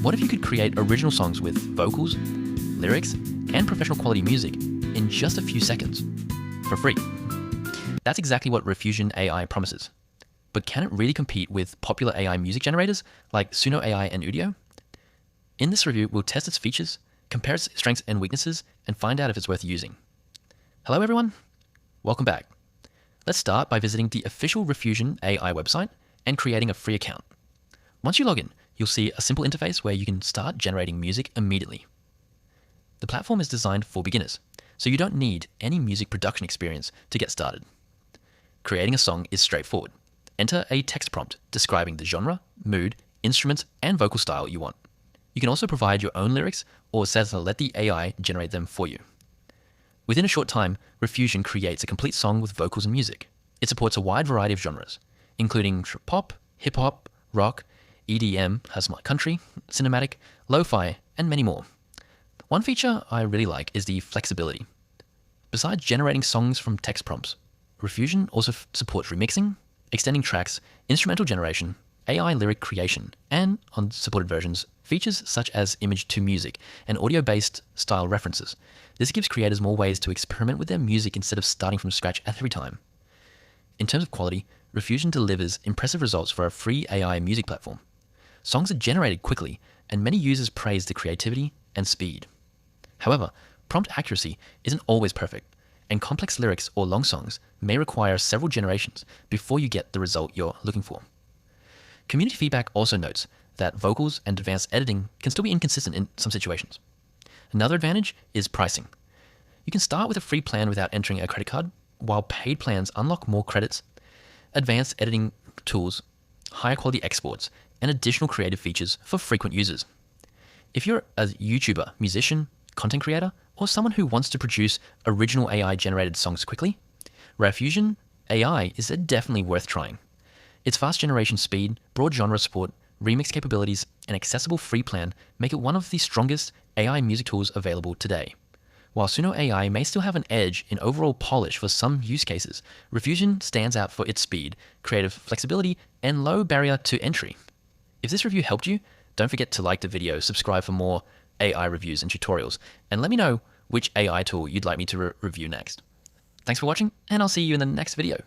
What if you could create original songs with vocals, lyrics, and professional quality music in just a few seconds for free? That's exactly what Riffusion AI promises. But can it really compete with popular AI music generators like Suno AI and Udio? In this review, we'll test its features, compare its strengths and weaknesses, and find out if it's worth using. Hello everyone, welcome back. Let's start by visiting the official Riffusion AI website and creating a free account. Once you log in, you'll see a simple interface where you can start generating music immediately. The platform is designed for beginners, so you don't need any music production experience to get started. Creating a song is straightforward. Enter a text prompt describing the genre, mood, instrument, and vocal style you want. You can also provide your own lyrics or set to let the AI generate them for you. Within a short time, Riffusion creates a complete song with vocals and music. It supports a wide variety of genres, including pop, hip-hop, rock, EDM, has country, cinematic, lo-fi, and many more. One feature I really like is the flexibility. Besides generating songs from text prompts, Riffusion also supports remixing, extending tracks, instrumental generation, AI lyric creation, and, on supported versions, features such as image-to-music and audio-based style references. This gives creators more ways to experiment with their music instead of starting from scratch every time. In terms of quality, Riffusion delivers impressive results for a free AI music platform. Songs are generated quickly, and many users praise the creativity and speed. However, prompt accuracy isn't always perfect, and complex lyrics or long songs may require several generations before you get the result you're looking for. Community feedback also notes that vocals and advanced editing can still be inconsistent in some situations. Another advantage is pricing. You can start with a free plan without entering a credit card, while paid plans unlock more credits, advanced editing tools, higher quality exports, and additional creative features for frequent users. If you're a YouTuber, musician, content creator, or someone who wants to produce original AI-generated songs quickly, Riffusion AI is definitely worth trying. Its fast generation speed, broad genre support, remix capabilities, and accessible free plan make it one of the strongest AI music tools available today. While Suno AI may still have an edge in overall polish for some use cases, Riffusion stands out for its speed, creative flexibility, and low barrier to entry. If this review helped you, don't forget to like the video, subscribe for more AI reviews and tutorials, and let me know which AI tool you'd like me to review next. Thanks for watching, and I'll see you in the next video.